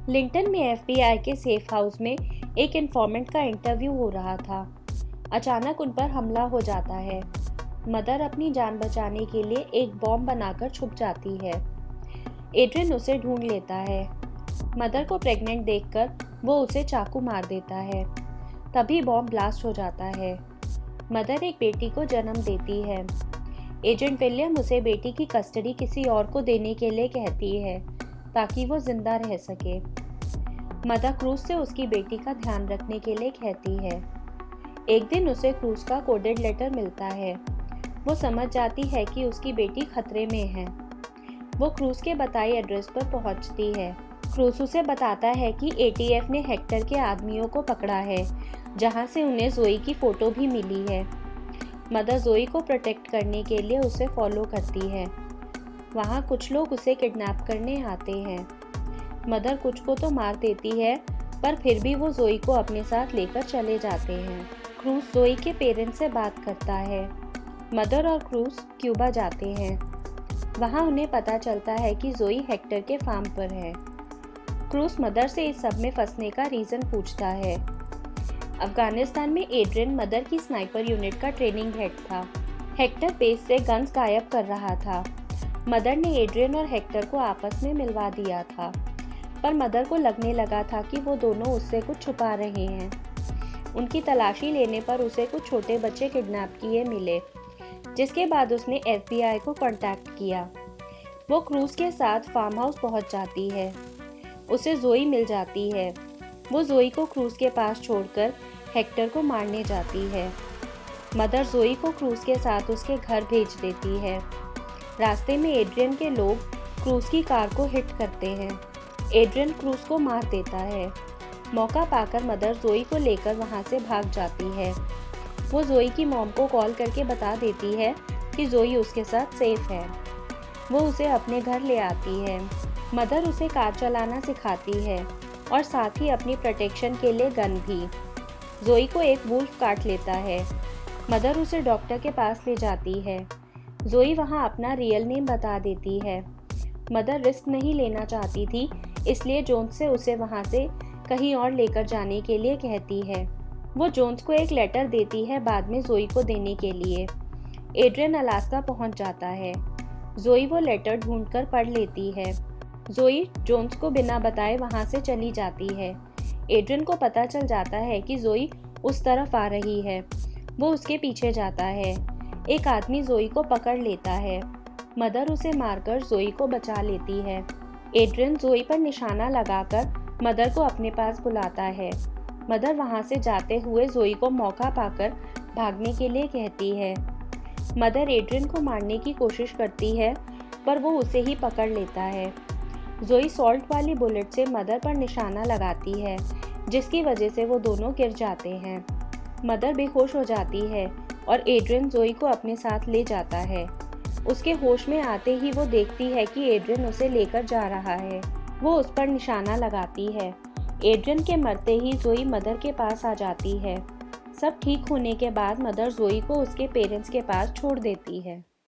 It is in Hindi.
लिंटन में एफबीआई के सेफ हाउस में एक इन्फॉर्मेंट का इंटरव्यू हो रहा था। अचानक उन पर हमला हो जाता है। मदर अपनी जान बचाने के लिए एक बॉम्ब बनाकर छुप जाती है। एड्रियन उसे ढूंढ लेता है। मदर को प्रेग्नेंट देखकर वो उसे चाकू मार देता है। तभी बॉम्ब ब्लास्ट हो जाता है। मदर एक बेटी को जन्म देती है। एजेंट विलियम उसे बेटी की कस्टडी किसी और को देने के लिए कहती है ताकि वो जिंदा रह सके। मदर क्रूज से उसकी बेटी का ध्यान रखने के लिए कहती है। एक दिन उसे क्रूज का कोडेड लेटर मिलता है। वो समझ जाती है कि उसकी बेटी खतरे में है। वो क्रूज के बताए एड्रेस पर पहुंचती है। क्रूज उसे बताता है कि एटीएफ ने हेक्टर के आदमियों को पकड़ा है, जहां से उन्हें जोई की फोटो भी मिली है। मदर जोई को प्रोटेक्ट करने के लिए उसे फॉलो करती है। वहां कुछ लोग उसे किडनैप करने आते हैं। मदर कुछ को तो मार देती है, पर फिर भी वो जोई को अपने साथ लेकर चले जाते हैं। क्रूज जोई के पेरेंट्स से बात करता है। मदर और क्रूज क्यूबा जाते हैं। वहां उन्हें पता चलता है कि जोई हेक्टर के फार्म पर है। क्रूज मदर से इस सब में फंसने का रीज़न पूछता है। अफगानिस्तान में एड्रियन मदर की स्नाइपर यूनिट का ट्रेनिंग हेड था। हेक्टर बेस से गन्स गायब कर रहा था। मदर ने एड्रियन और हेक्टर को आपस में मिलवा दिया था, पर मदर को लगने लगा था कि वो दोनों उससे कुछ छुपा रहे हैं। उनकी तलाशी लेने पर उसे कुछ छोटे बच्चे किडनैप किए मिले, जिसके बाद उसने एफबीआई को कांटेक्ट किया। वो क्रूज के साथ फार्म हाउस पहुंच जाती है। उसे जोई मिल जाती है। वो जोई को क्रूज के पास छोड़कर हेक्टर को मारने जाती है। मदर जोई को क्रूज के साथ उसके घर भेज देती है। रास्ते में एड्रियन के लोग क्रूज की कार को हिट करते हैं। एड्रियन क्रूज को मार देता है। मौका पाकर मदर जोई को लेकर वहां से भाग जाती है। वो जोई की मॉम को कॉल करके बता देती है कि जोई उसके साथ सेफ है। वो उसे अपने घर ले आती है। मदर उसे कार चलाना सिखाती है और साथ ही अपनी प्रोटेक्शन के लिए गन भी। जोई को एक वुल्फ काट लेता है। मदर उसे डॉक्टर के पास ले जाती है। जोई वहां अपना रियल नेम बता देती है। मदर रिस्क नहीं लेना चाहती थी, इसलिए जोन्स से उसे वहां से कहीं और लेकर जाने के लिए कहती है। वो जोन्स को एक लेटर देती है बाद में जोई को देने के लिए। एड्रियन अलास्का पहुंच जाता है। जोई वो लेटर ढूंढकर पढ़ लेती है। जोई जोन्स को बिना बताए वहां से चली जाती है। एड्रियन को पता चल जाता है कि जोई उस तरफ आ रही है। वो उसके पीछे जाता है। एक आदमी जोई को पकड़ लेता है। मदर उसे मारकर जोई को बचा लेती है। एड्रियन जोई पर निशाना लगाकर मदर को अपने पास बुलाता है। मदर वहां से जाते हुए जोई को मौका पाकर भागने के लिए कहती है। मदर एड्रियन को मारने की कोशिश करती है, पर वो उसे ही पकड़ लेता है। जोई सॉल्ट वाली बुलेट से मदर पर निशाना लगाती है, जिसकी वजह से वो दोनों गिर जाते हैं। मदर बेहोश हो जाती है और एड्रियन जोई को अपने साथ ले जाता है। उसके होश में आते ही वो देखती है कि एड्रियन उसे लेकर जा रहा है। वो उस पर निशाना लगाती है। एड्रियन के मरते ही जोई मदर के पास आ जाती है। सब ठीक होने के बाद मदर जोई को उसके पेरेंट्स के पास छोड़ देती है।